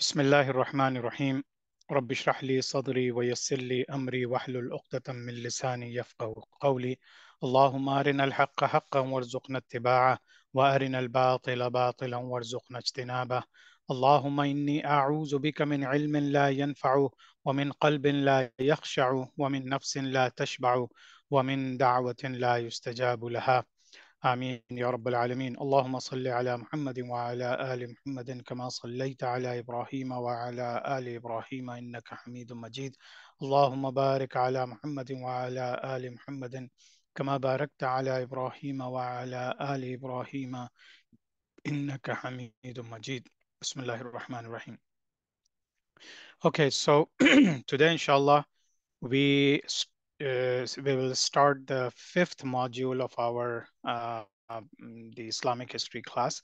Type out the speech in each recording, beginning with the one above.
بسم الله الرحمن الرحيم رب اشرح لي صدري ويسر لي أمري واحلل عقدة من لساني يفقه قولي اللهم أرنا الحق حقا وارزقنا اتباعه وأرنا الباطل باطلا وارزقنا اجتنابه اللهم إني أعوذ بك من علم لا ينفع ومن قلب لا يخشع ومن نفس لا تشبع ومن دعوة لا يستجاب لها آمين يا رب العالمين. اللهم صل على محمد وعلى آل محمد كما صليت على إبراهيم وعلى آل إبراهيم إنك حميد مجيد. اللهم بارك على محمد وعلى آل محمد كما باركت على إبراهيم وعلى آل إبراهيم إنك حميد مجيد. بسم الله الرحمن الرحيم. Okay, so today inshallah we will start the fifth module of our the Islamic history class.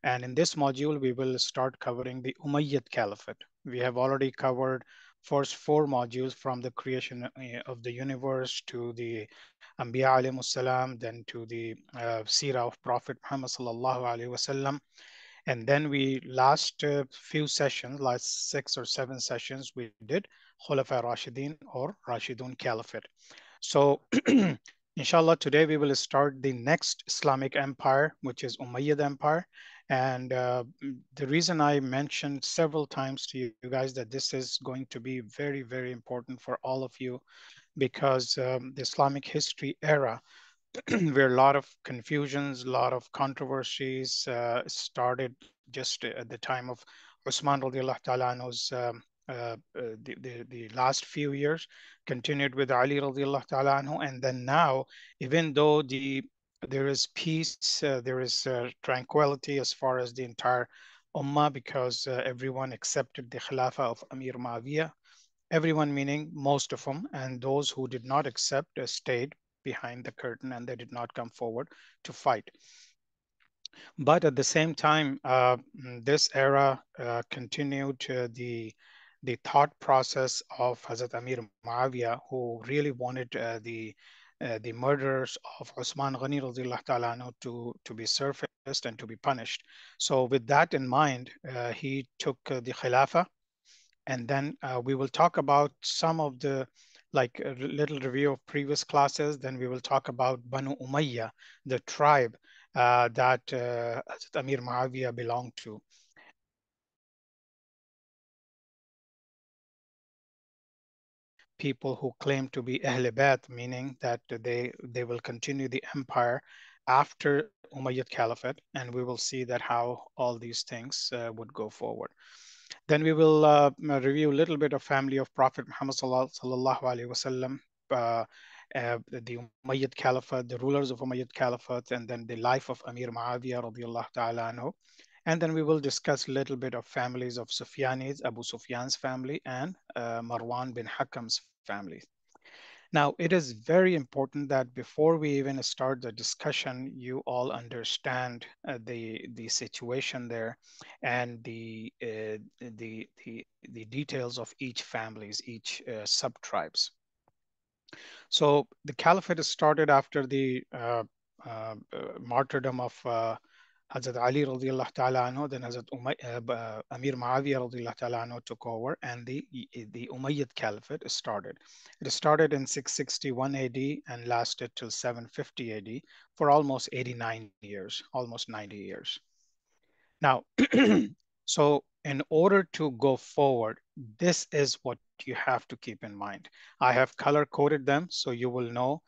And in this module, we will start covering the Umayyad Caliphate. We have already covered first four modules from the creation of the universe to the Anbiya alayhi salam, then to the Seerah of Prophet Muhammad sallallahu alaihi wasallam. And then we last few sessions, last 6 or 7 sessions, we did Khulafa Rashidin or Rashidun Caliphate. So inshallah, today we will start the next Islamic empire, which is Umayyad Empire. And the reason I mentioned several times to you guys that this is going to be very, very important for all of you because the Islamic history era where a lot of confusions, a lot of controversies started just at the time of Usman radiallahu ta'ala anhu's the last few years, continued with Ali radiallahu ta'ala anhu, and then now, even though there is peace, there is tranquility as far as the entire ummah because everyone accepted the Khilafah of Ameer Muawiya, everyone meaning most of them, and those who did not accept stayed behind the curtain and they did not come forward to fight. But at the same time, this era continued the thought process of Hazrat Amir Muawiyah, who really wanted the murderers of Osman Ghani radiallahu ta'ala anhu to be surfaced and to be punished. So with that in mind, he took the Khilafah, and then we will talk about some of the like a little review of previous classes. Then we will talk about Banu Umayya, the tribe that Amir Muawiyah belonged to. People who claim to be Ahl Bayt, meaning that they will continue the empire after Umayyad Caliphate, and we will see that how all these things would go forward. Then we will review a little bit of family of Prophet Muhammad sallallahu alaihi wasallam, the Umayyad Caliphate, the rulers of Umayyad Caliphate, and then the life of Amir Muawiyah radiallahu ta'ala anhu. And then we will discuss a little bit of families of Sufyani's, Abu Sufyan's family, and Marwan bin Hakam's family. Now, it is very important that before we even start the discussion, you all understand the situation there and the details of each families, each sub-tribes. So the caliphate started after the martyrdom of Hazrat Ali radiallahu ta'ala anhu, then Hazrat Amir Muawiyah radiallahu ta'ala anhu took over, and the Umayyad Caliphate started. It started in 661 AD and lasted till 750 AD for almost 89 years, almost 90 years. Now, so in order to go forward, this is what you have to keep in mind. I have color coded them so you will know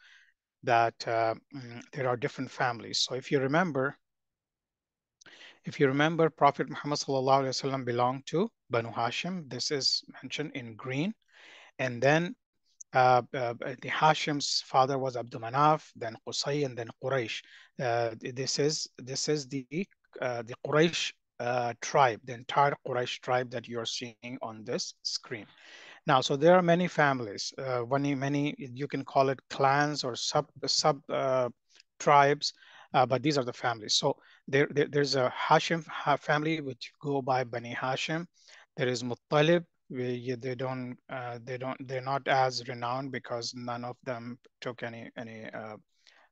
that there are different families. So if you remember, Prophet Muhammad sallallahu alaihi wasallam belonged to Banu Hashim. This is mentioned in green. And then the Hashim's father was Abdul Manaf, then Qusay, and then Quraysh. This is the Quraysh tribe, the entire Quraysh tribe that you're seeing on this screen. Now, so there are many families, many you can call it clans or sub tribes, but these are the families. So there's a Hashim family which go by Bani Hashim. There is Muttalib. They're not as renowned because none of them took any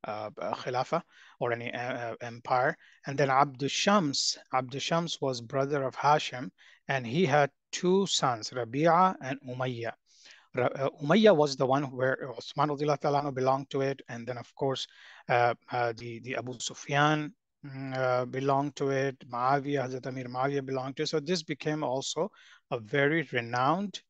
Khilafah or any empire. And then Abdul Shams. Abdul Shams was brother of Hashim, and he had two sons, Rabi'a and Umayyah. Umayyah was the one where Osman belonged to it, and then of course the Abu Sufyan belonged to it. Muawiyah, Hazrat Amir Muawiya belonged to it. So this became also a very renowned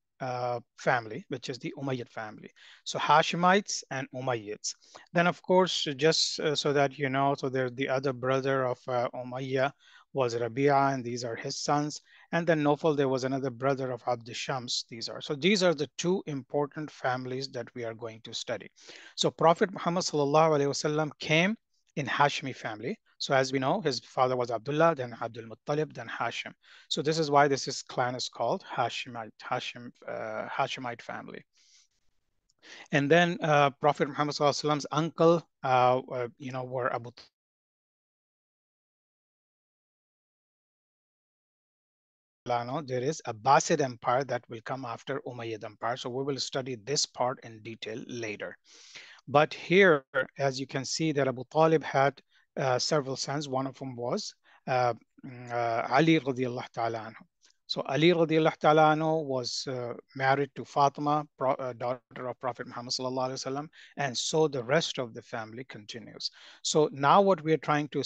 family, which is the Umayyad family. So Hashemites and Umayyads. Then of course, just so that you know, so there's the other brother of Umayyah was Rabi'a, and these are his sons. And then Nofal, there was another brother of Abd Shams. These are the two important families that we are going to study. So Prophet Muhammad sallallahu alaihi wasallam came in Hashmi family. So as we know, his father was Abdullah, then Abdul Muttalib, then Hashim. So this is why this clan is called Hashemite family. And then Prophet Muhammad sallallahu alaihi wasallam's uncle, were Abu there is Abbasid Empire that will come after Umayyad Empire. So we will study this part in detail later. But here, as you can see, that Abu Talib had several sons. One of them was Ali radiallahu ta'ala anhu. So Ali radiallahu ta'ala anhu was married to Fatima, daughter of Prophet Muhammad sallallahu alaihi wasallam, and so the rest of the family continues. So now what we are trying to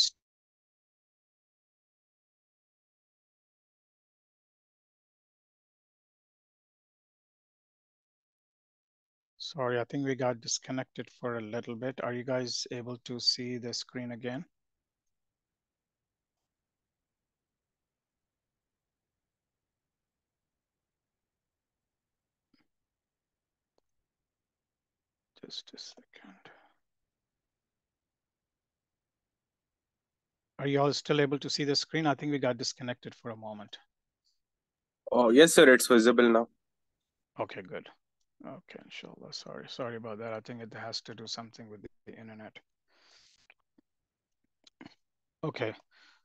Sorry, I think we got disconnected for a little bit. Are you guys able to see the screen again? Just a second. Are you all still able to see the screen? I think we got disconnected for a moment. Oh, yes, sir. It's visible now. Okay, good. Okay, inshallah. Sorry about that. I think it has to do something with the internet. Okay,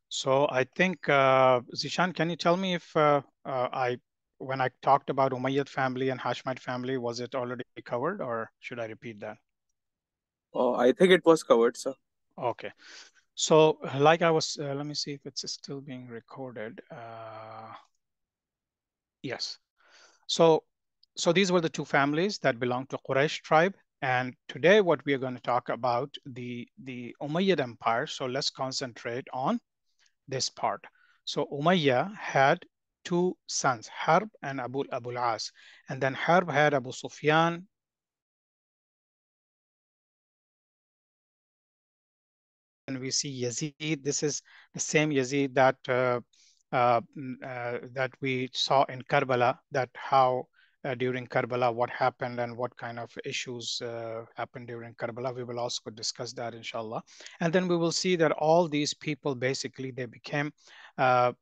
so I think Zishan, can you tell me if when I talked about Umayyad family and Hashemite family, was it already covered, or should I repeat that? Oh, I think it was covered, sir. Okay. So like I was, let me see if it's still being recorded. Yes. So, so these were the two families that belong to Quraysh tribe. And today what we are going to talk about the Umayyad Empire. So let's concentrate on this part. So Umayyah had two sons, Harb and Abul As. And then Harb had Abu Sufyan, and we see Yazid. This is the same Yazid that we saw in Karbala, that how during Karbala, what happened and what kind of issues happened during Karbala. We will also discuss that, inshallah. And then we will see that all these people, basically, they became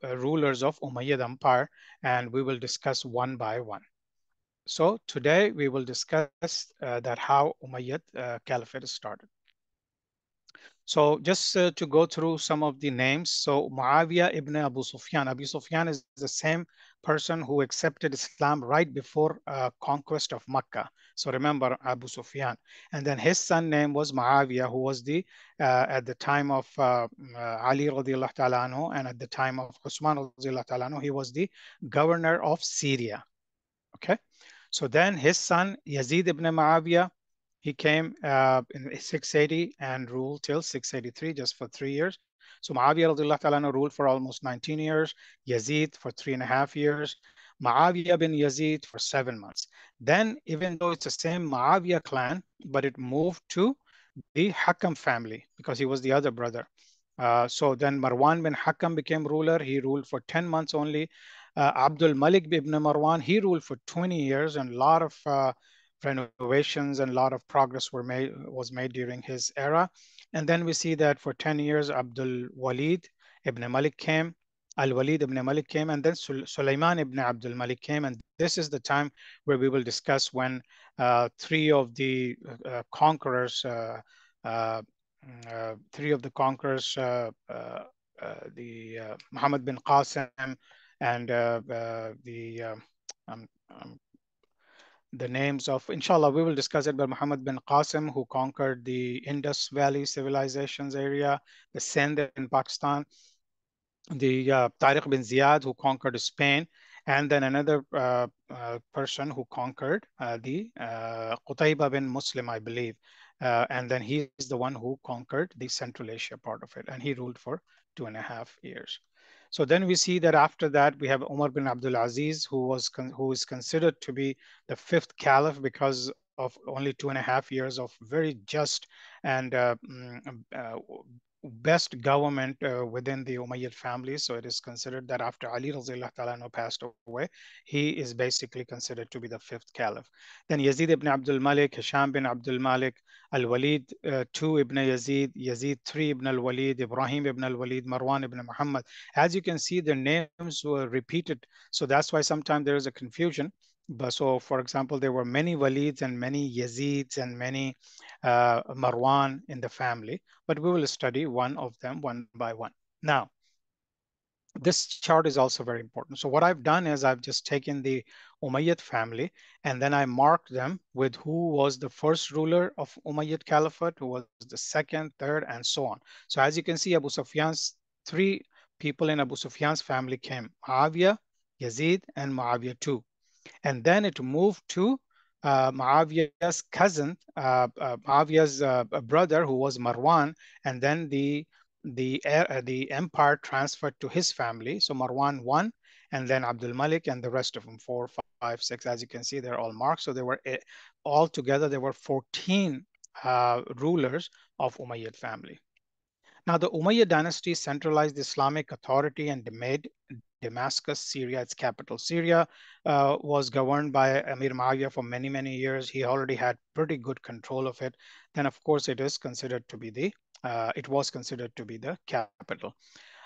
rulers of Umayyad Empire, and we will discuss one by one. So today we will discuss that how Umayyad Caliphate started. So just to go through some of the names. So Muawiyah ibn Abu Sufyan. Abu Sufyan is the same person who accepted Islam right before conquest of Mecca. So remember Abu Sufyan. And then his son name was Muawiyah, who was at the time of Ali radiallahu ta'ala anhu, and at the time of Usman radiallahu ta'ala anhu, he was the governor of Syria. Okay. So then his son Yazid ibn Muawiyah, he came in 680 and ruled till 683, just for 3 years. So Muawiyah radiallahu ta'ala ruled for almost 19 years, Yazid for 3.5 years, Muawiyah bin Yazid for 7 months. Then, even though it's the same Muawiyah clan, but it moved to the Hakam family because he was the other brother. So then Marwan bin Hakam became ruler. He ruled for 10 months only. Abdul Malik ibn Marwan, he ruled for 20 years, and a lot of renovations and a lot of progress was made during his era. And then we see that for 10 years, Abdul Walid ibn Malik came. Al-Walid ibn Malik came, and then Sulaiman ibn Abdul Malik came. And this is the time where we will discuss when three of the conquerors, uh, Muhammad bin Qasim and um, um, the names of, inshallah, we will discuss it, but Muhammad bin Qasim, who conquered the Indus Valley civilizations area, the Sindh in Pakistan, the Tariq bin Ziyad, who conquered Spain, and then another person who conquered the Qutayba bin Muslim, I believe. And then he is the one who conquered the Central Asia part of it, and he ruled for 2.5 years. So then we see that after that we have Umar bin Abdul Aziz, who is considered to be the fifth caliph because of only 2.5 years of very just and best government within the Umayyad family. So it is considered that after Ali Razillah Ta'ala passed away, he is basically considered to be the fifth caliph. Then Yazid ibn Abdul Malik, Hisham bin Abdul Malik, Al Walid 2 ibn Yazid, Yazid 3 ibn Al Walid, Ibrahim ibn Al Walid, Marwan ibn Muhammad. As you can see, their names were repeated. So that's why sometimes there is a confusion. But so, for example, there were many Walids and many Yazids and many Marwan in the family, but we will study one of them one by one. Now, this chart is also very important. So what I've done is I've just taken the Umayyad family and then I marked them with who was the first ruler of Umayyad Caliphate, who was the second, third, and so on. So as you can see, Abu Sufyan's three people in Abu Sufyan's family came: Muawiyah, Yazid, and Muawiyah too. And then it moved to Muawiyah's cousin, Muawiyah's brother, who was Marwan, and then the empire transferred to his family. So Marwan won, and then Abdul Malik and the rest of them, 4, 5, 6. As you can see, they're all marked. So there were all together there were 14 rulers of Umayyad family. Now, the Umayyad dynasty centralized Islamic authority and made Damascus, Syria, its capital. Syria was governed by Ameer Muawiya for many, many years. He already had pretty good control of it. Then, of course, it was considered to be the capital.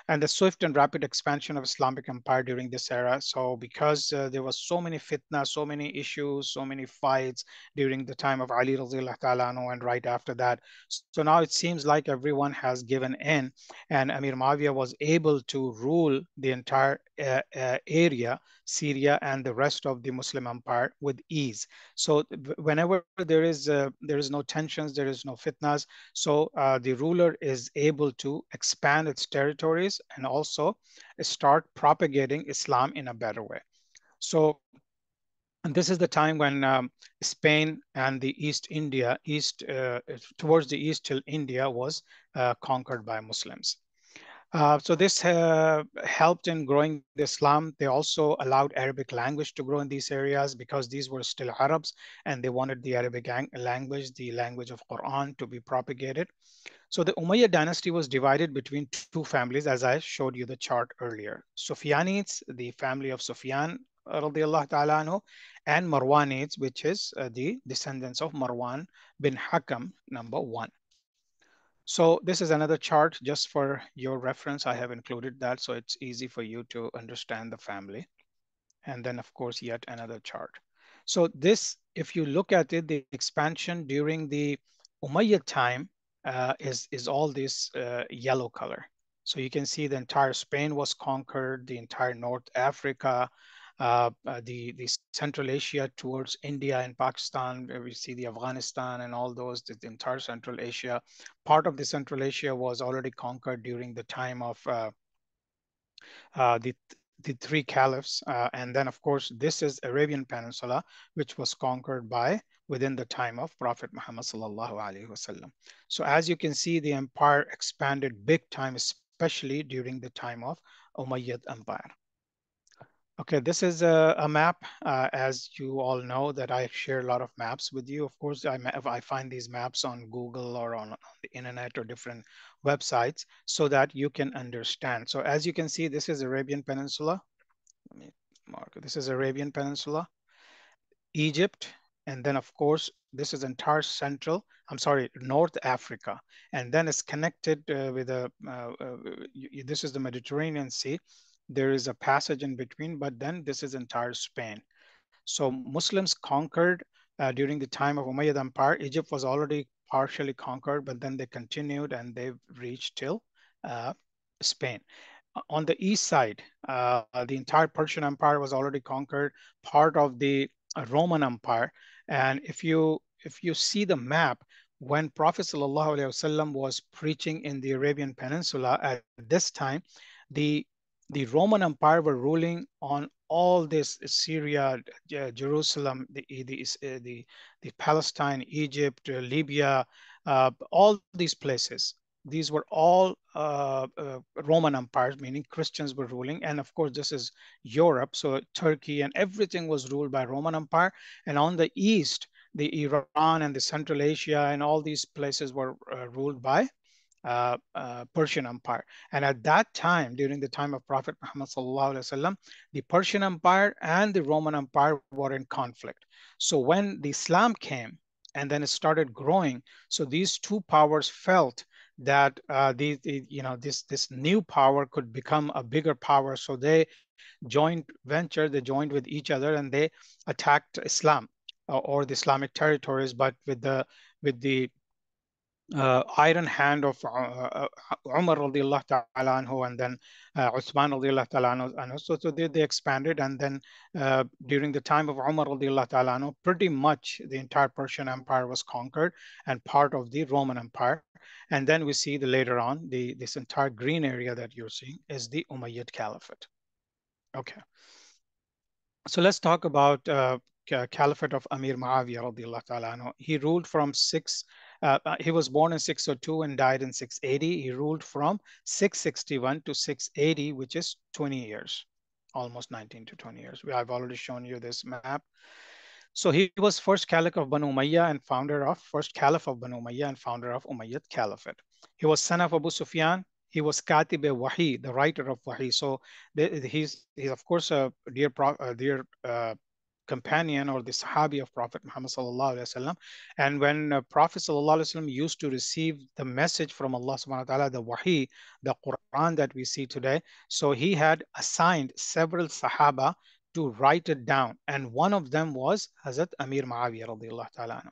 And the swift and rapid expansion of Islamic empire during this era. So because there was so many fitna, so many issues, so many fights during the time of Ali Razillah Ta'ala and right after that. So now it seems like everyone has given in and Amir Muawiyah was able to rule the entire area, Syria and the rest of the Muslim empire with ease. So whenever there is no tensions, there is no fitnas, so the ruler is able to expand its territories and also start propagating Islam in a better way. So, and this is the time when Spain and the East India, towards the east till India was conquered by Muslims. So this helped in growing the Islam. They also allowed Arabic language to grow in these areas because these were still Arabs and they wanted the Arabic language, the language of Quran, to be propagated. So the Umayyad dynasty was divided between two families, as I showed you the chart earlier. Sufyanids, the family of Sufyan radiallahu ta'ala anhu, and Marwanids, which is the descendants of Marwan bin Hakam, number one. So this is another chart just for your reference. I have included that so it's easy for you to understand the family. And then of course, yet another chart. So this, if you look at it, the expansion during the Umayyad time is all this yellow color. So you can see the entire Spain was conquered, the entire North Africa, the Central Asia towards India and Pakistan, where we see the Afghanistan and all those, the entire Central Asia. Part of the Central Asia was already conquered during the time of the three caliphs. And then, of course, this is Arabian Peninsula, which was conquered by within the time of Prophet Muhammad sallallahu alaihi wasallam. So as you can see, the empire expanded big time, especially during the time of Umayyad Empire. Okay, this is a map. As you all know that I share a lot of maps with you. Of course, I find these maps on Google or on the internet or different websites so that you can understand. So as you can see, this is Arabian Peninsula. Let me mark it. This is Arabian Peninsula, Egypt, and then of course, this is entire North Africa. And then it's connected with this is the Mediterranean Sea. There is a passage in between, but then this is entire Spain. So Muslims conquered during the time of Umayyad Empire. Egypt was already partially conquered, but then they continued and they've reached till uh, Spain. On the east side, the entire Persian Empire was already conquered. Part of the Roman Empire. And if you see the map, when Prophet ﷺ was preaching in the Arabian Peninsula at this time, the the Roman Empire were ruling on all this Syria, Jerusalem, the Palestine, Egypt, Libya, all these places. These were all Roman empires, meaning Christians were ruling. And of course, this is Europe, so Turkey and everything was ruled by Roman Empire. And on the east, the Iran and the Central Asia and all these places were ruled by Persian Empire. And at that time, during the time of Prophet Muhammad sallallahu alaihi wasallam, the Persian Empire and the Roman Empire were in conflict. So when the Islam came and then it started growing, so these two powers felt that this new power could become a bigger power. So they they joined with each other, and they attacked Islam or the Islamic territories, but with the iron hand of Umar radiallahu ta'ala anhu, and then Uthman radiallahu ta'ala anhu. So they expanded, and then during the time of Umar radiallahu ta'ala anhu, pretty much the entire Persian Empire was conquered and part of the Roman Empire. And then we see later on this entire green area that you're seeing is the Umayyad Caliphate. Okay. So let's talk about Caliphate of Amir Muawiya radiallahu ta'ala anhu. He ruled from he was born in 602 and died in 680. He ruled from 661 to 680, which is 20 years, almost 19 to 20 years. I've already shown you this map. So he was first Caliph of Banu Umayyah and founder of Umayyad Caliphate. He was son of Abu Sufyan. He was Katib Wahi, the writer of Wahi. So he's of course a dear companion or the Sahabi of Prophet Muhammad sallallahu alaihi wasallam. And when Prophet sallallahu alaihi wasallam used to receive the message from Allah subhanahu wa ta'ala, the Wahi, the Quran that we see today, so he had assigned several Sahaba to write it down. And one of them was Hazrat Amir Muawiya radiallahu ta'ala anhu.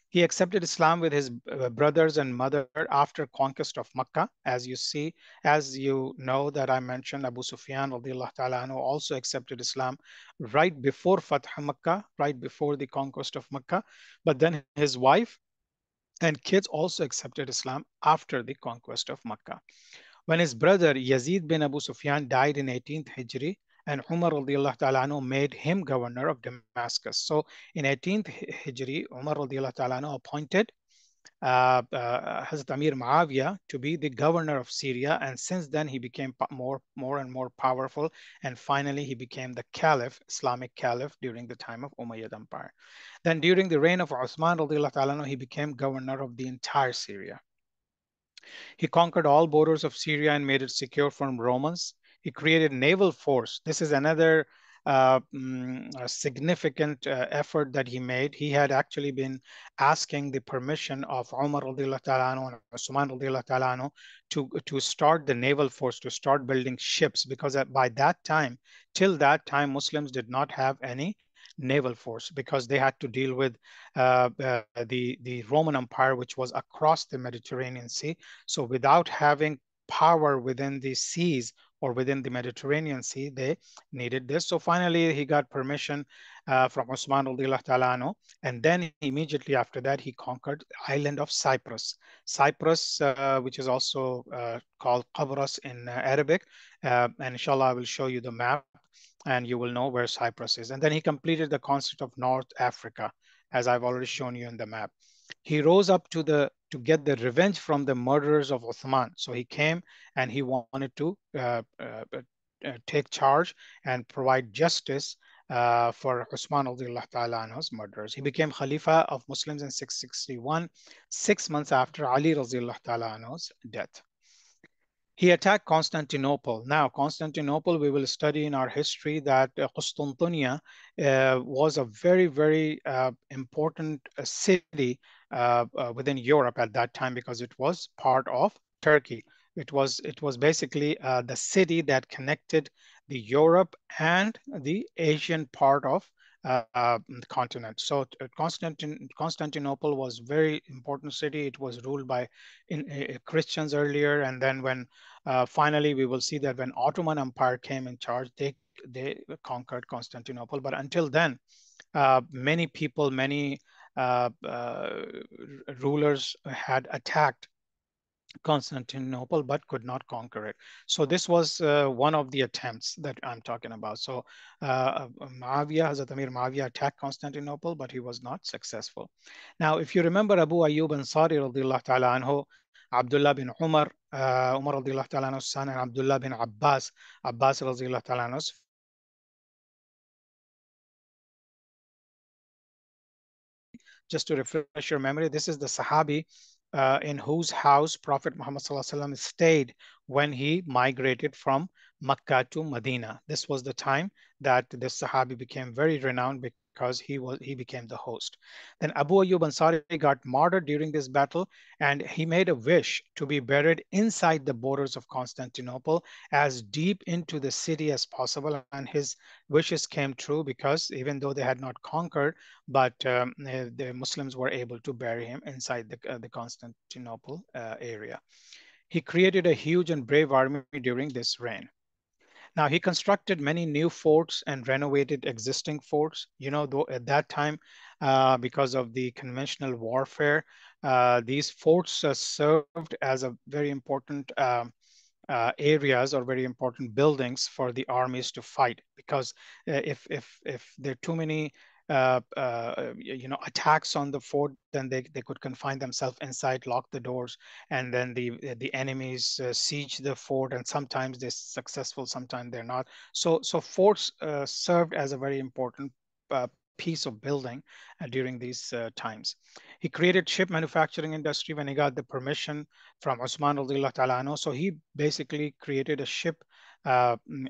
He accepted Islam with his brothers and mother after conquest of Makkah. As you know that I mentioned, Abu Sufyan radiallahu ta'ala anhu also accepted Islam right before Fath Makkah, right before the conquest of Makkah. But then his wife and kids also accepted Islam after the conquest of Makkah. When his brother Yazid bin Abu Sufyan died in 18th Hijri, and Umar radiallahu ta'ala anhu made him governor of Damascus. So in 18th Hijri, Umar radiallahu ta'ala anhu appointed Hazrat Amir Muawiya to be the governor of Syria, and since then he became more and more powerful, and finally he became the Caliph, Islamic Caliph during the time of Umayyad Empire. Then during the reign of Uthman radiallahu ta'ala anhu, he became governor of the entire Syria. He conquered all borders of Syria and made it secure from Romans. He created naval force. This is another significant effort that he made. He had actually been asking the permission of Umar radiallahu ta'ala anhu and Usman radiallahu ta'ala anhu to start the naval force, to start building ships, because by that time, till that time, Muslims did not have any naval force because they had to deal with the Roman Empire, which was across the Mediterranean Sea. So without having power within the seas or within the Mediterranean Sea, they needed this. So finally, he got permission from Osman radiallahu ta'ala anhu. And then immediately after that, he conquered the island of Cyprus. Cyprus, which is also called Qabras in Arabic. And inshallah, I will show you the map and you will know where Cyprus is. And then he completed the conquest of North Africa, as I've already shown you in the map. He rose up to get the revenge from the murderers of Uthman. So he came and he wanted to take charge and provide justice for Uthman radiallahu ta'ala anhu's murderers. He became Khalifa of Muslims in 661, 6 months after Ali radiallahu ta'ala anhu's death. He attacked Constantinople. Now, Constantinople, we will study in our history that Constantinia was a very, very important city within Europe at that time because it was part of Turkey. It was basically the city that connected the Europe and the Asian part of the continent. So Constantinople was very important city. It was ruled by Christians earlier, and then when finally we will see that when Ottoman Empire came in charge, they conquered Constantinople. But until then, many people, many rulers had attacked Constantinople but could not conquer it. So this was one of the attempts that I'm talking about. So Hazrat Amir Muawiya attacked Constantinople, but he was not successful. Now, if you remember Abu Ayyub Ansari radiallahu ta'ala anhu, Abdullah bin Umar, Umar radiallahu ta'ala anhu's son, and Abdullah bin Abbas radiallahu ta'ala anhu's father, just to refresh your memory, this is the Sahabi in whose house Prophet Muhammad stayed when he migrated from Makkah to Medina. This was the time that this Sahabi became very renowned because he became the host. Then Abu Ayyub Ansari got martyred during this battle, and he made a wish to be buried inside the borders of Constantinople, as deep into the city as possible. And his wishes came true, because even though they had not conquered, but the Muslims were able to bury him inside the Constantinople area. He created a huge and brave army during this reign. Now, he constructed many new forts and renovated existing forts. You know, though at that time, because of the conventional warfare, these forts served as a very important areas or very important buildings for the armies to fight. Because if there are too many attacks on the fort, then they could confine themselves inside, lock the doors, and then the enemies siege the fort, and sometimes they're successful, sometimes they're not. So forts served as a very important piece of building during these times. He created ship manufacturing industry when he got the permission from Osman radiallahu ta'ala anhu. So he basically created a ship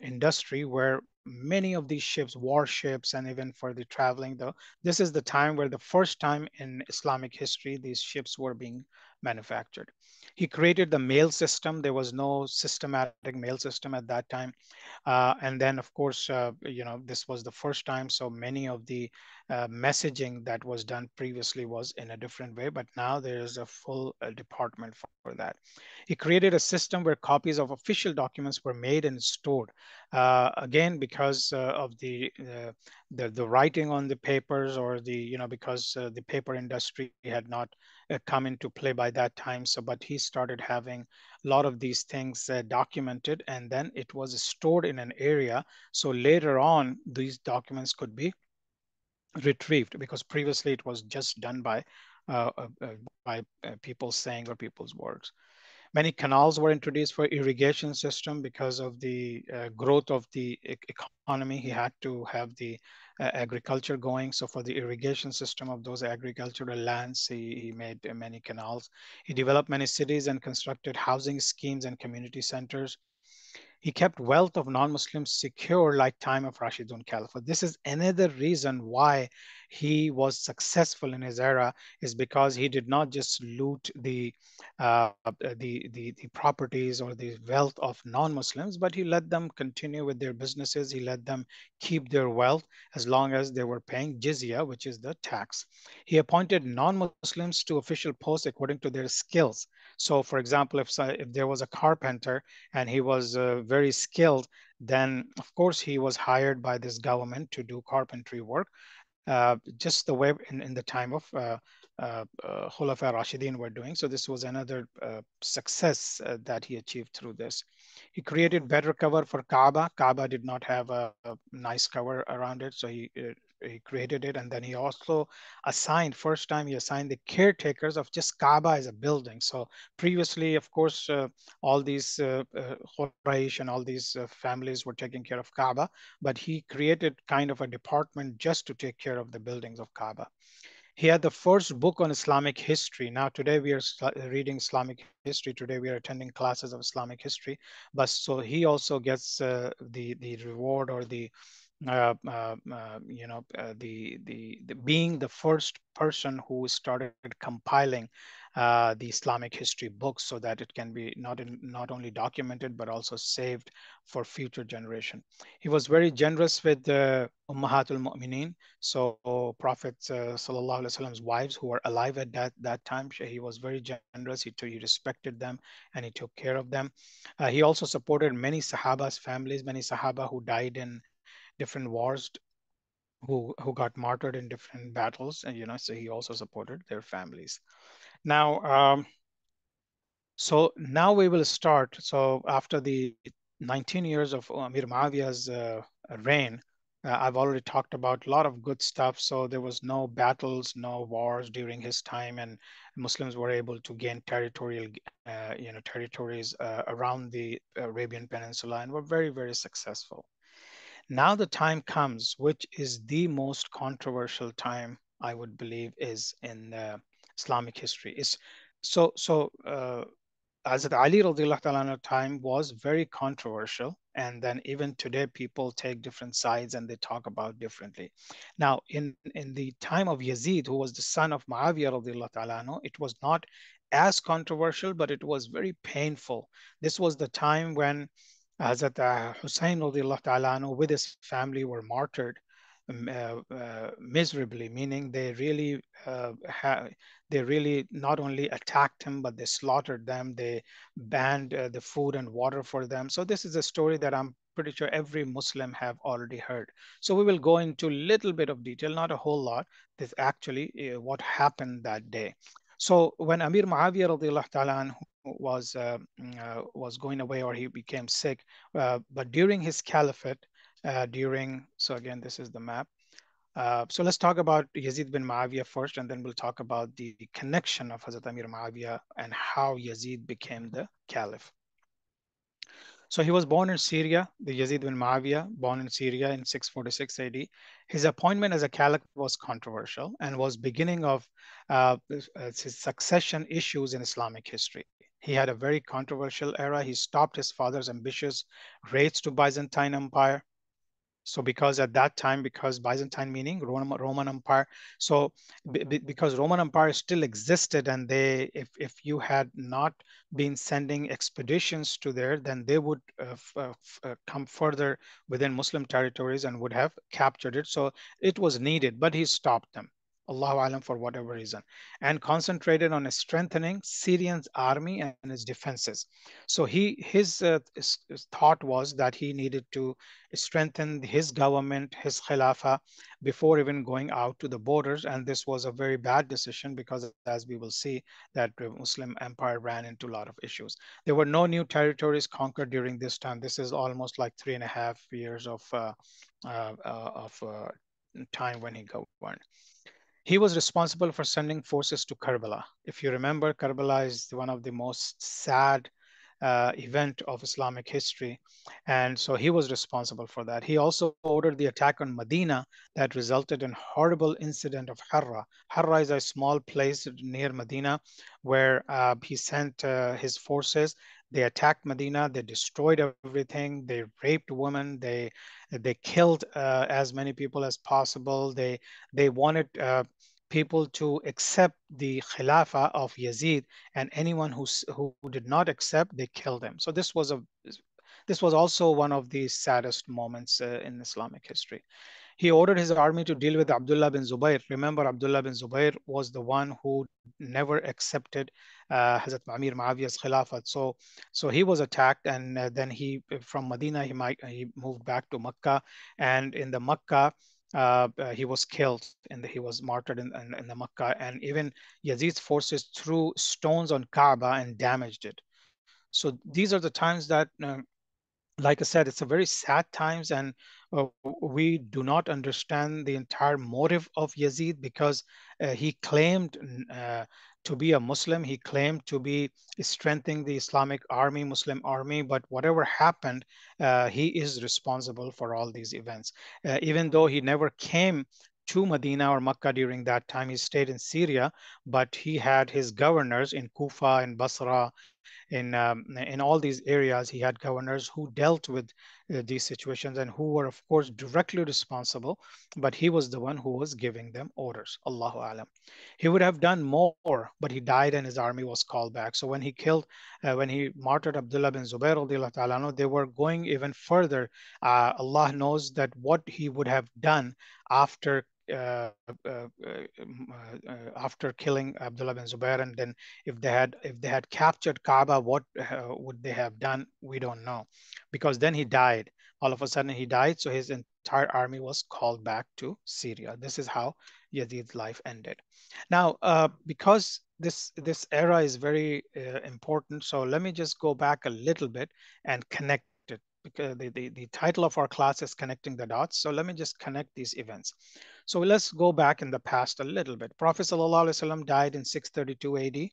industry where many of these ships, warships, and even for the traveling, though, this is the time where the first time in Islamic history these ships were being manufactured. He created the mail system. There was no systematic mail system at that time. And then, of course, this was the first time. So many of the messaging that was done previously was in a different way, but now there is a full department for that. He created a system where copies of official documents were made and stored. Again, because of the writing on the papers, or because the paper industry had not come into play by that time. So, but he started having a lot of these things documented, and then it was stored in an area. So later on, these documents could be retrieved, because previously it was just done by people saying or people's words. Many canals were introduced for irrigation system because of the growth of the economy. He had to have the agriculture going. So for the irrigation system of those agricultural lands, he made many canals. He developed many cities and constructed housing schemes and community centers. He kept wealth of non-Muslims secure like time of Rashidun Caliphate. This is another reason why he was successful in his era, is because he did not just loot the properties or the wealth of non-Muslims, but he let them continue with their businesses. He let them keep their wealth as long as they were paying jizya, which is the tax. He appointed non-Muslims to official posts according to their skills. So, for example, if there was a carpenter and he was very skilled, then of course he was hired by this government to do carpentry work, just the way in the time of Khulafa Rashidin were doing. So this was another success that he achieved through this. He created better cover for Kaaba. Kaaba did not have a nice cover around it, so he created it. And then he also assigned, first time he assigned the caretakers of just Kaaba as a building. So previously, of course, all these Quraysh and all these families were taking care of Kaaba, but he created kind of a department just to take care of the buildings of Kaaba. He had the first book on Islamic history. Now, today we are reading Islamic history. Today we are attending classes of Islamic history. But so he also gets the reward, or the being the first person who started compiling the Islamic history books, so that it can be not only documented but also saved for future generation. He was very generous with Ummahatul Mu'mineen, so Prophet Sallallahu Alaihi Wasallam's wives who were alive at that time. He was very generous. He respected them and he took care of them. He also supported many Sahaba's families, many Sahaba who died in different wars who got martyred in different battles, and so he also supported their families. Now, so now we will start. So after the 19 years of Amir Muawiya's reign, I've already talked about a lot of good stuff. So there was no battles, no wars during his time, and Muslims were able to gain territories around the Arabian Peninsula, and were very, very successful. Now the time comes, which is the most controversial time, I would believe, is in Islamic history. Is Hazrat Ali radiallahu ta'ala anhu time was very controversial. And then even today, people take different sides and they talk about differently. Now, in the time of Yazid, who was the son of Muawiyah radiallahu ta'ala anhu, it was not as controversial, but it was very painful. This was the time when Hazrat Hussein radiallahu ta'ala anhu with his family were martyred miserably, meaning uh, ha- they really not only attacked him, but they slaughtered them. They banned the food and water for them. So this is a story that I'm pretty sure every Muslim have already heard. So we will go into a little bit of detail, not a whole lot. This actually what happened that day. So when Amir Muawiyah radiallahu ta'ala was going away, or he became sick, but during his caliphate, so again, this is the map. So let's talk about Yazid bin Muawiyah first, and then we'll talk about the connection of Hazrat Amir Muawiyah and how Yazid became the caliph. So he was born in Syria, the Yazid bin Muawiyah, born in Syria in 646 AD. His appointment as a caliph was controversial and was beginning of his succession issues in Islamic history. He had a very controversial era. He stopped his father's ambitious raids to Byzantine Empire. So because at that time, because Byzantine meaning Roman Empire, so because Roman Empire still existed, and if you had not been sending expeditions to there, then they would come further within Muslim territories and would have captured it. So it was needed, but he stopped them. Allahu alam, for whatever reason, and concentrated on strengthening Syrian's army and its defenses. So his thought was that he needed to strengthen his government, his khilafah, before even going out to the borders. And this was a very bad decision because, as we will see, that the Muslim empire ran into a lot of issues. There were no new territories conquered during this time. This is almost like 3.5 years of time when he governed. He was responsible for sending forces to Karbala. If you remember, Karbala is one of the most sad event of Islamic history. And so he was responsible for that. He also ordered the attack on Medina that resulted in horrible incident of Harra. Harra is a small place near Medina where he sent his forces. They attacked Medina. They destroyed everything. They raped women. They killed as many people as possible. They wanted people to accept the Khilafah of Yazid, and anyone who did not accept, they killed him. So this was also one of the saddest moments in Islamic history. He ordered his army to deal with Abdullah bin Zubayr. Remember, Abdullah bin Zubayr was the one who never accepted Hazrat Amir Muawiyah's Khilafat. So he was attacked, and then from Medina, he moved back to Mecca, and in the Mecca, he was killed and he was martyred in the Mecca. And even Yazid's forces threw stones on Kaaba and damaged it. So these are the times that like I said, it's a very sad times, and we do not understand the entire motive of Yazid because he claimed to be a Muslim. He claimed to be strengthening the Islamic army, Muslim army, but whatever happened, he is responsible for all these events. Even though he never came to Medina or Makkah during that time, he stayed in Syria, but he had his governors in Kufa and Basra, in all these areas. He had governors who dealt with these situations and who were, of course, directly responsible, but he was the one who was giving them orders. Allahu alam. He would have done more, but he died and his army was called back. So when he martyred Abdullah bin Zubair, they were going even further. Allah knows that what he would have done after after killing Abdullah bin Zubair, and then if they had captured Kaaba, what would they have done? We don't know, because then he died. all of a sudden he died. So his entire army was called back to Syria. This is how Yazid's life ended. Now, because this era is very important, so let me just go back a little bit and connect it, because the title of our class is Connecting the Dots. So let me just connect these events. So let's go back in the past a little bit. Prophet Sallallahu Alaihi Wasallam died in 632 AD.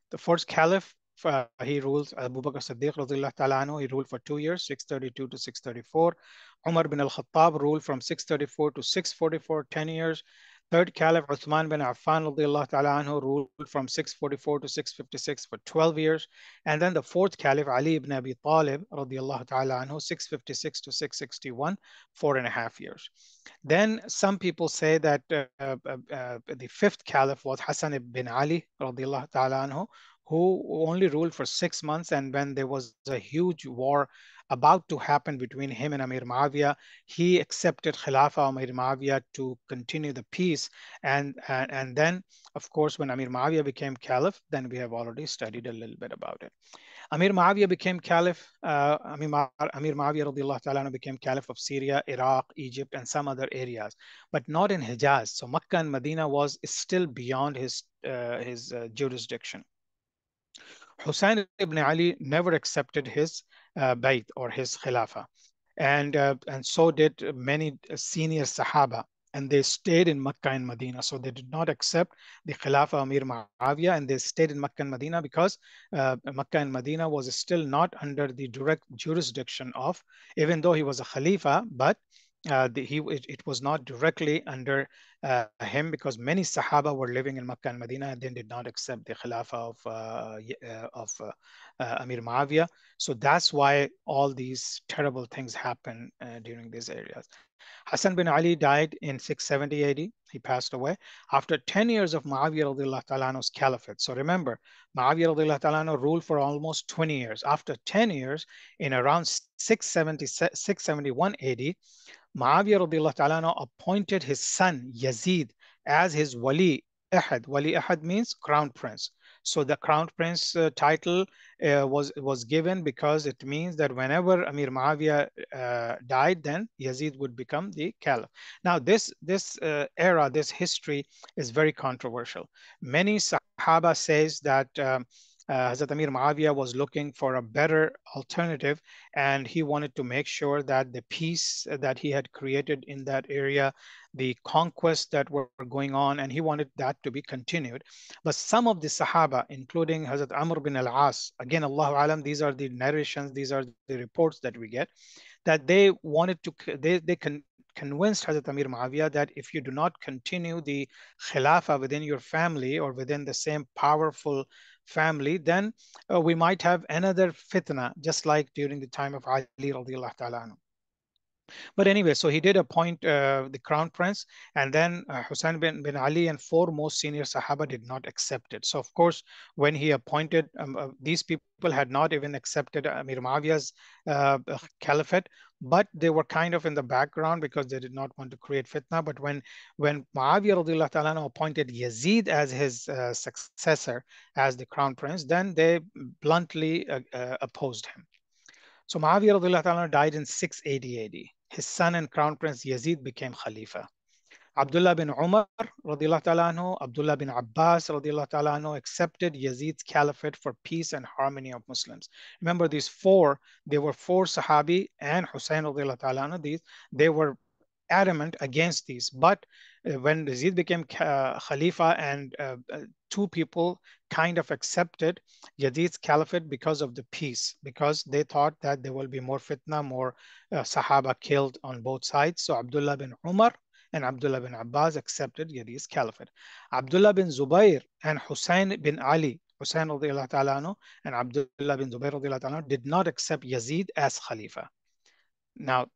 The first caliph, he ruled, Abu Bakr Siddiq radiallahu ta'ala anhu, he ruled for 2 years, 632 to 634. Umar bin al-Khattab ruled from 634 to 644, 10 years. Third caliph, Uthman bin Affan radiallahu ta'ala anhu, ruled from 644 to 656 for 12 years. And then the fourth caliph, Ali ibn Abi Talib radiallahu ta'ala anhu, 656 to 661, 4.5 years. Then some people say that the fifth caliph was Hassan ibn Ali radiallahu ta'ala anhu, who only ruled for 6 months. And when there was a huge war about to happen between him and Amir Muawiya, he accepted Khilafah Amir Muawiya to continue the peace. And then, of course, when Amir Muawiya became caliph, then we have already studied a little bit about it. Amir Muawiya became caliph. Amir Muawiya radiallahu ta'ala became caliph of Syria, Iraq, Egypt, and some other areas, but not in Hijaz. So Makkah and Medina was still beyond his jurisdiction. Hussein ibn Ali never accepted his bayt or his khilafah, and so did many senior Sahaba. And they stayed in Makkah and Medina. So they did not accept the Khilafah Amir Muawiyah, and they stayed in Makkah and Medina because Makkah and Medina was still not under the direct jurisdiction of, even though he was a Khalifa, but it was not directly under him, because many Sahaba were living in Makkah and Medina and they did not accept the Khilafah of Amir Muawiyah. So that's why all these terrible things happen during these areas. Hassan bin Ali died in 670 AD. He passed away after 10 years of Muawiyah radiallahu ta'ala's caliphate. So remember, Muawiyah radiallahu ta'ala ruled for almost 20 years. After 10 years, in around 671 AD, Muawiyah radiallahu ta'ala appointed his son Yazid as his Wali Ahad. Wali Ahad means crown prince. So the crown prince title was given because it means that whenever Amir Muawiyah died, then Yazid would become the caliph. Now this era, this history is very controversial. Many Sahaba says that Hazrat Amir Muawiyah was looking for a better alternative, and he wanted to make sure that the peace that he had created in that area, the conquests that were going on, and he wanted that to be continued. But some of the Sahaba, including Hazrat Amr bin al-As, again, Allahu Alam, these are the narrations, these are the reports that we get, that they wanted to, convinced Hazrat Amir Muawiyah that if you do not continue the Khilafah within your family or within the same powerful family, then we might have another fitna, just like during the time of Ali radiallahu ta'ala. But anyway, so he did appoint the crown prince, and then Hussein bin Ali and four most senior Sahaba did not accept it. So, of course, when he appointed, these people had not even accepted Amir Muawiyah's caliphate, but they were kind of in the background because they did not want to create fitna. But when Muawiyah radiallahu ta'ala appointed Yazid as his successor, as the crown prince, then they bluntly opposed him. So Muawiyah radiallahu ta'ala died in 680 AD. His son and crown prince Yazid became Khalifa. Abdullah bin Umar radiallahu ta'ala anhu, Abdullah bin Abbas radiallahu ta'ala anhu accepted Yazid's caliphate for peace and harmony of Muslims. Remember these four, they were four Sahabi and Hussein radiallahu ta'ala anhu, they were adamant against these. But when Yazid became Khalifa, and two people kind of accepted Yazid's caliphate because of the peace, because they thought that there will be more fitna, more Sahaba killed on both sides. So Abdullah bin Umar and Abdullah bin Abbas accepted Yazid's caliphate. Abdullah bin Zubair and Hussein bin Ali, Hussein radiallahu ta'ala anhu, and Abdullah bin Zubair radiallahu ta'ala anhu, did not accept Yazid as Khalifa. Now,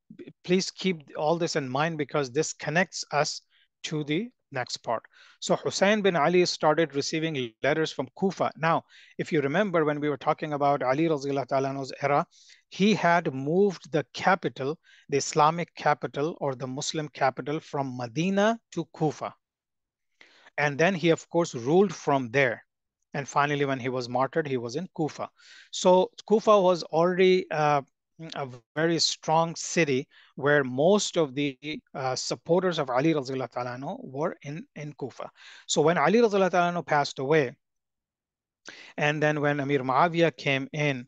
please keep all this in mind because this connects us to the next part. So Hussein bin Ali started receiving letters from Kufa. Now, if you remember when we were talking about Ali Raziallahu Ta'ala's era, he had moved the capital, the Islamic capital or the Muslim capital, from Medina to Kufa. And then he, of course, ruled from there. And finally, when he was martyred, he was in Kufa. So Kufa was already a very strong city where most of the supporters of Ali Razillah Ta'ala were in Kufa. So when Ali Razillah Ta'ala passed away, and then when Amir Muawiya came in,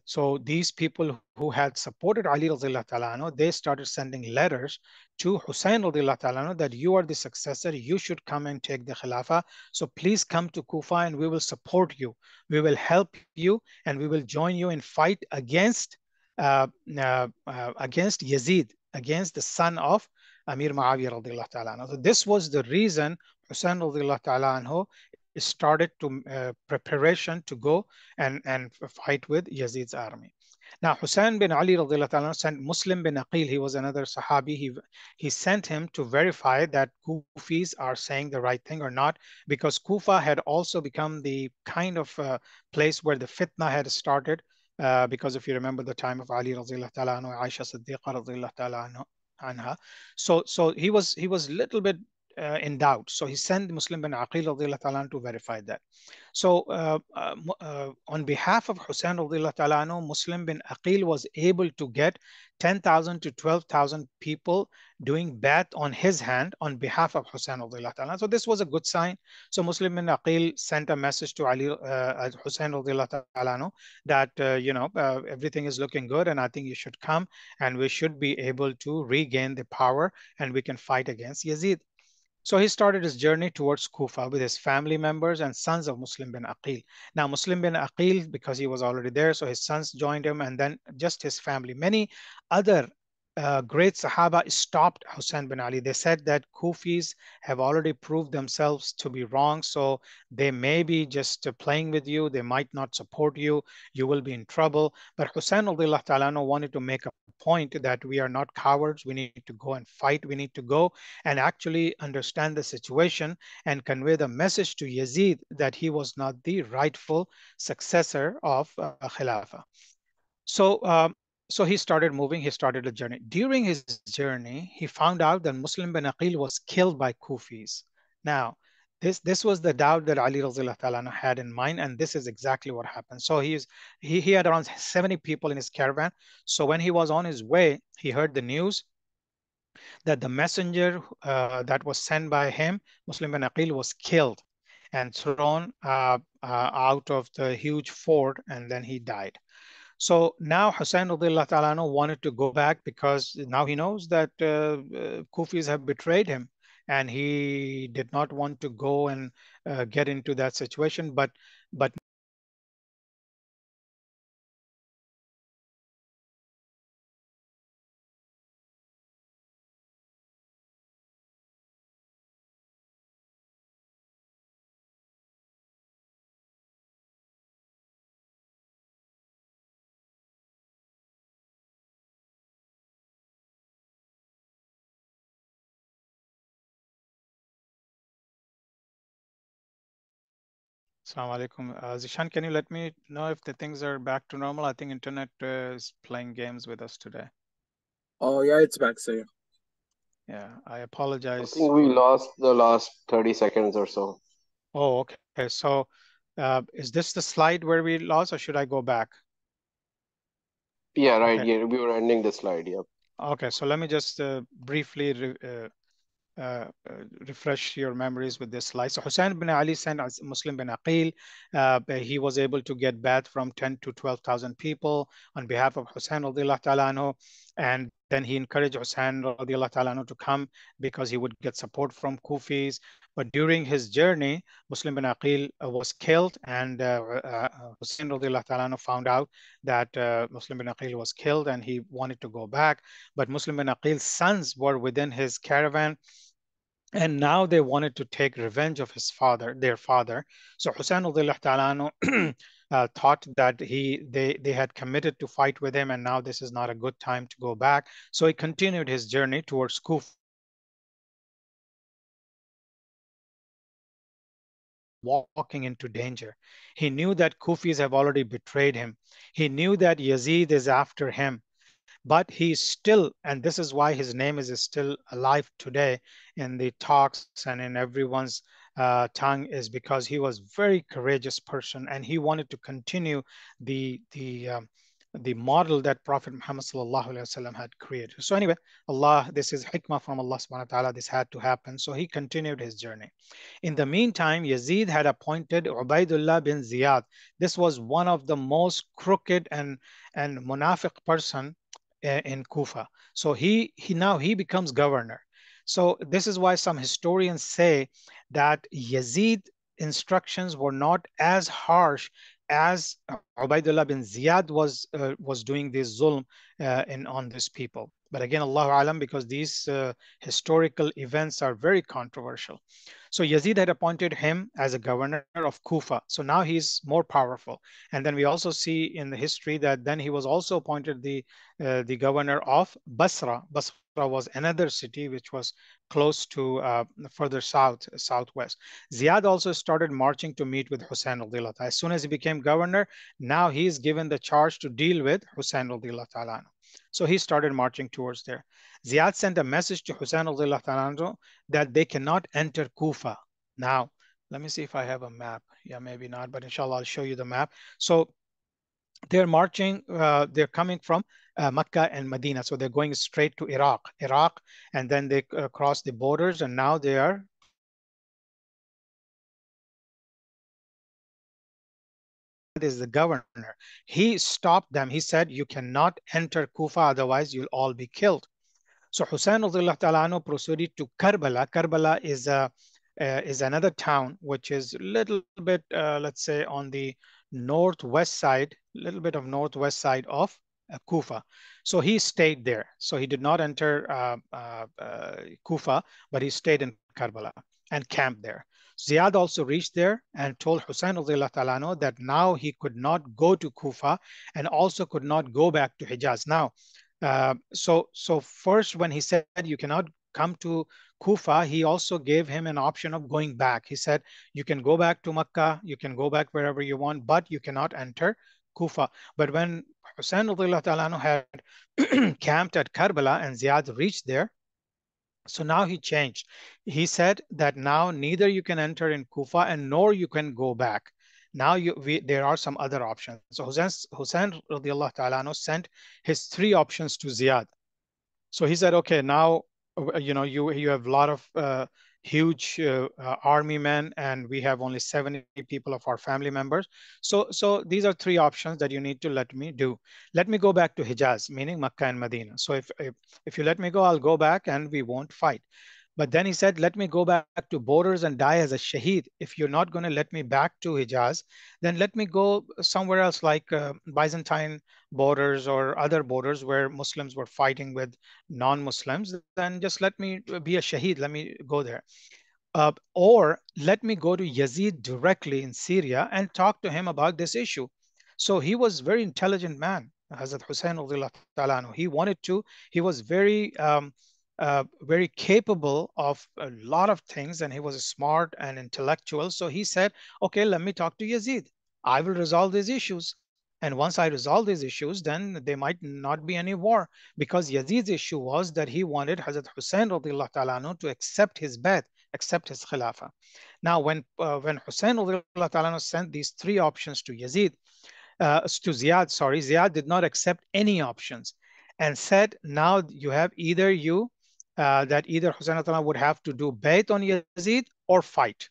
so these people who had supported Ali radiallahu ta'ala anhu, they started sending letters to Hussein radiallahu ta'ala anhu that you are the successor, you should come and take the Khilafah. So please come to Kufa and we will support you. We will help you and we will join you in fight against Yazid, against the son of Amir Muawiya radiallahu ta'ala anhu. So this was the reason Hussein radiallahu ta'ala anhu started to preparation to go and fight with Yazid's army. Now Hussein bin Ali radiallahu ta'ala sent Muslim bin Aqil, he was another Sahabi, he sent him to verify that Kufis are saying the right thing or not, because Kufa had also become the kind of place where the fitna had started, because if you remember the time of Ali radiallahu ta'ala anhu, Aisha Siddiqa radiallahu ta'ala anha. So he was little bit in doubt. So he sent Muslim bin Aqil radiallahu ta'ala to verify that. So on behalf of Hussein radiallahu ta'ala, Muslim bin Aqil was able to get 10,000 to 12,000 people doing bat on his hand on behalf of Hussein radiallahu ta'ala. So this was a good sign. So Muslim bin Aqil sent a message to Hussein radiallahu ta'ala that everything is looking good and I think you should come and we should be able to regain the power and we can fight against Yazid. So he started his journey towards Kufa with his family members and sons of Muslim bin Aqil. Now, Muslim bin Aqil, because he was already there, so his sons joined him, and then just his family. Many other great Sahaba stopped Hussein bin Ali. They said that Kufis have already proved themselves to be wrong, so they may be just playing with you. They might not support you. You will be in trouble. But Hussein ta'ala wanted to make a point that we are not cowards. We need to go and fight. We need to go and actually understand the situation and convey the message to Yazid that he was not the rightful successor of Khilafah. So, so he started moving, he started a journey. During his journey, he found out that Muslim bin Aqil was killed by Kufis. Now, this was the doubt that Ali Ta'ala had in mind, and this is exactly what happened. So he had around 70 people in his caravan. So when he was on his way, he heard the news that the messenger that was sent by him, Muslim bin Aqil, was killed and thrown out of the huge fort, and then he died. So now Hussein ta'ala wanted to go back because now he knows that Kufis have betrayed him, and he did not want to go and get into that situation. But Assalamu alaikum. Zishan, can you let me know if the things are back to normal? I think internet is playing games with us today. Oh, yeah, it's back, sir. Yeah, I I apologize think we for. lost the last 30 seconds or so. Oh, okay. So is this the slide where we lost, or should I go back? Yeah, right. Okay. Yeah, we were ending the slide. Yep. Okay. So let me just briefly refresh your memories with this slide. So Hussein bin Ali sent Muslim bin Aqil. He was able to get bath from 10 to 12,000 people on behalf of Hussein radiallahu ta'ala anhu. And then he encouraged Hussein radiallahu ta'ala anhu to come because he would get support from Kufis. But during his journey, Muslim bin Aqil was killed, and Hussein radiallahu ta'ala anhu found out that Muslim bin Aqil was killed and he wanted to go back. But Muslim bin Aqil's sons were within his caravan, and now they wanted to take revenge of his father, their father. So Hussein thought that they had committed to fight with him, and now this is not a good time to go back. So he continued his journey towards Kufa, walking into danger. He knew that Kufis have already betrayed him. He knew that Yazid is after him. But he's still, and this is why his name is still alive today in the talks and in everyone's tongue, is because he was very courageous person and he wanted to continue the the model that Prophet Muhammad sallallahu alaihi wasallam had created. So anyway, Allah, this is hikmah from Allah subhanahu wa ta'ala. This had to happen. So he continued his journey. In the meantime, Yazid had appointed Ubaidullah bin Ziyad. This was one of the most crooked and munafiq person in Kufa. So he becomes governor. So this is why some historians say that Yazid instructions were not as harsh as Ubaidullah bin Ziyad was doing this zulm in on these people. But again, Allahu alam, because these historical events are very controversial. So Yazid had appointed him as a governor of Kufa. So now he's more powerful. And then we also see in the history that then he was also appointed the governor of Basra. Basra was another city which was close to further southwest. Ziyad also started marching to meet with Hussein radiallahu ta'ala. As soon as he became governor, now he is given the charge to deal with Hussein radiallahu ta'ala. So he started marching towards there. Ziyad sent a message to Hussein radiallahu ta'ala that they cannot enter Kufa. Now, let me see if I have a map. Yeah, maybe not, but inshallah, I'll show you the map. So they're marching, they're coming from Mecca and Medina. So they're going straight to Iraq, and then they cross the borders, and now they are crossing towards Kufa. Ziyad is the governor. He stopped them. He said, you cannot enter Kufa, otherwise you'll all be killed. So Hussein ta'ala proceeded to Karbala. Karbala is another town which is a little bit, let's say, on the northwest side, a little bit of northwest side of Kufa. So he stayed there. So he did not enter Kufa, but he stayed in Karbala and camped there. Ziyad also reached there and told Hussein ta'ala that now he could not go to Kufa and also could not go back to Hijaz. Now, so first when he said you cannot come to Kufa, he also gave him an option of going back. He said you can go back to Makkah, you can go back wherever you want, but you cannot enter Kufa. But when Hussein had camped at Karbala and Ziyad reached there, so now he changed. He said that now neither you can enter in Kufa and nor you can go back. Now there are some other options. So Hussein radiallahu ta'ala sent his three options to Ziyad. So he said, okay, now you have a lot of huge army men, and we have only 70 people of our family members. So these are three options that you need to let me do. Let me go back to Hijaz, meaning Makkah and Medina. So if you let me go, I'll go back and we won't fight. But then he said, let me go back to borders and die as a shaheed. If you're not going to let me back to Hijaz, then let me go somewhere else like Byzantine borders or other borders where Muslims were fighting with non-Muslims. Then just let me be a shaheed. Let me go there. Or let me go to Yazid directly in Syria and talk to him about this issue. So he was a very intelligent man, Hazrat Hussein. He was very capable of a lot of things, and he was smart and intellectual. So he said, okay, let me talk to Yazid. I will resolve these issues. And once I resolve these issues, then there might not be any war, because Yazid's issue was that he wanted Hazrat Hussein to accept his bai'at, accept his khilafah. Now, when Hussein sent these three options to Ziyad, sorry, Ziyad did not accept any options and said, now you have that either Hussein would have to do bait on Yazid or fight.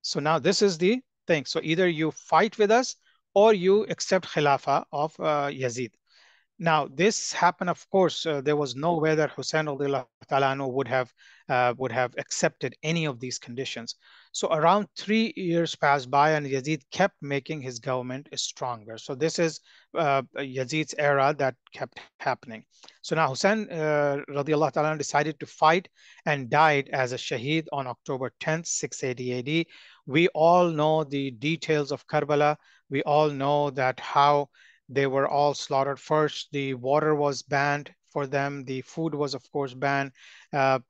So now this is the thing. So either you fight with us or you accept Khilafah of Yazid. Now, this happened, of course, there was no way that Hussein would have accepted any of these conditions. So around 3 years passed by and Yazid kept making his government stronger. So this is Yazid's era that kept happening. So now Hussein radiallahu ta'ala decided to fight and died as a shaheed on October 10th, 680 AD. We all know the details of Karbala. We all know that how they were all slaughtered. First, the water was banned for them. The food was, of course, banned.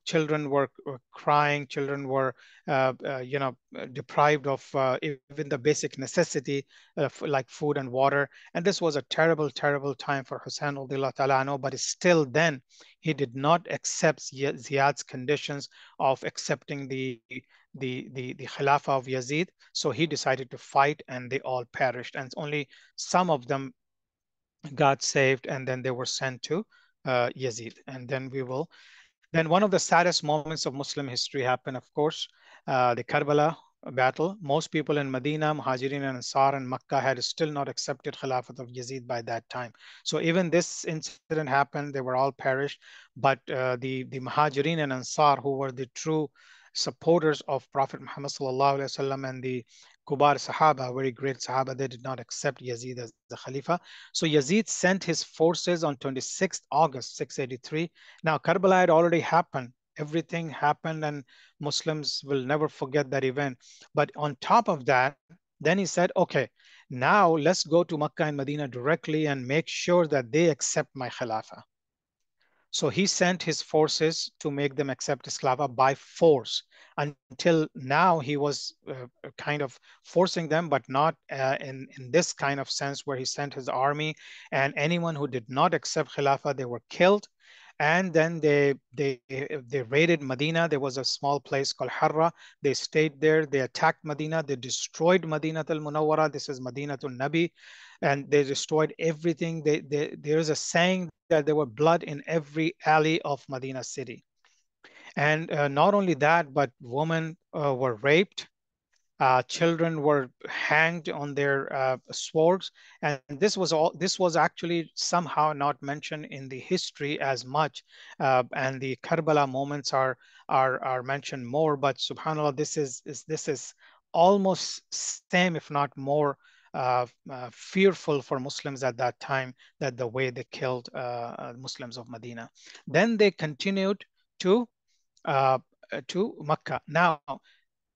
Children were crying. Children were, deprived of even the basic necessity like food and water. And this was a terrible, terrible time for Hussein ta'ala, but still then he did not accept Ziyad's conditions of accepting the Khilafah of Yazid. So he decided to fight and they all perished. And only some of them got saved, and then they were sent to Yazid. And then we will. Then one of the saddest moments of Muslim history happened, of course, the Karbala battle. Most people in Medina, Muhajirin and Ansar and Makkah had still not accepted Khilafat of Yazid by that time. So even this incident happened, they were all perished. But the Muhajirin and Ansar, who were the true supporters of Prophet Muhammad sallallahu alaihi wasallam, and the Kubar Sahaba, very great Sahaba, they did not accept Yazid as the Khalifa. So Yazid sent his forces on 26th August 683. Now, Karbala had already happened. Everything happened, and Muslims will never forget that event. But on top of that, then he said, okay, now let's go to Makkah and Medina directly and make sure that they accept my Khilafah. So he sent his forces to make them accept Islam by force. Until now, he was kind of forcing them, but not in this kind of sense where he sent his army, and anyone who did not accept Khilafah, they were killed. And then they raided Medina. There was a small place called Harra. They stayed there. They attacked Medina. They destroyed Madinat al-Munawwara. This is Madinat al-Nabi, and they destroyed everything. There is a saying that there were blood in every alley of Medina city. And not only that, but women were raped, children were hanged on their swords, and this was actually somehow not mentioned in the history as much. And the Karbala moments are mentioned more, but subhanallah, this is almost same, if not more, fearful for Muslims at that time, that the way they killed Muslims of Medina. Then they continued to uh, Mecca. Now,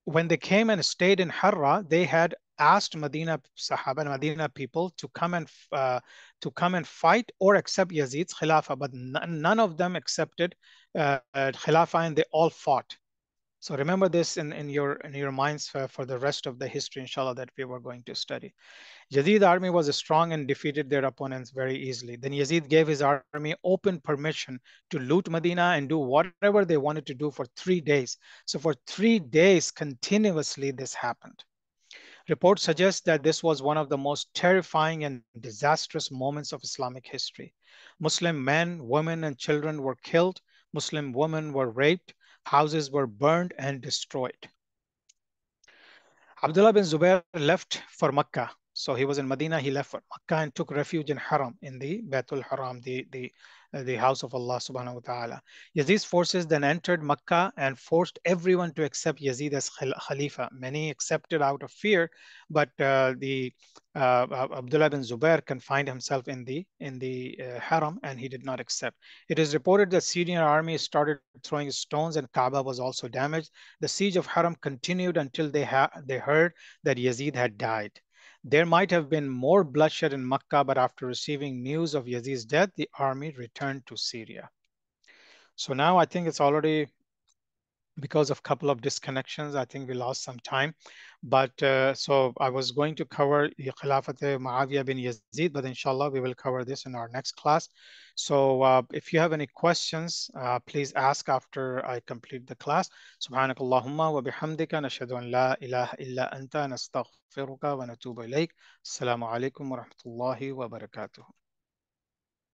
when they came and stayed in Harra, they had asked Medina Sahaba and Medina people to come and fight or accept Yazid's Khilafah, but none of them accepted Khilafah, and they all fought. So remember this in your minds for the rest of the history, inshallah, that we were going to study. Yazid's army was strong and defeated their opponents very easily. Then Yazid gave his army open permission to loot Medina and do whatever they wanted to do for 3 days. So for 3 days continuously, this happened. Reports suggest that this was one of the most terrifying and disastrous moments of Islamic history. Muslim men, women, and children were killed. Muslim women were raped. Houses were burned and destroyed. Abdullah bin Zubair left for Mecca. So he was in Medina, he left for Mecca and took refuge in Haram, in the Baitul Haram, the house of Allah subhanahu wa ta'ala. Yazid's forces then entered Mecca and forced everyone to accept Yazid as Khalifa. Many accepted out of fear, but the Abdullah bin Zubair confined himself in the Haram, and he did not accept. It is reported that Syrian army started throwing stones, and Kaaba was also damaged. The siege of Haram continued until they heard that Yazid had died. There might have been more bloodshed in Makkah, but after receiving news of Yazid's death, the army returned to Syria. So now I think it's already, because of a couple of disconnections, I think we lost some time. But so I was going to cover Khilafat Muawiya bin Yazid, but inshallah we will cover this in our next class. So if you have any questions, please ask after I complete the class. Subhanakallahumma wa bihamdika nashhadu an la ilaha illa anta nastaghfiruka wa natubu ilayk. Assalamu alaikum wa rahmatullahi wa barakatuh.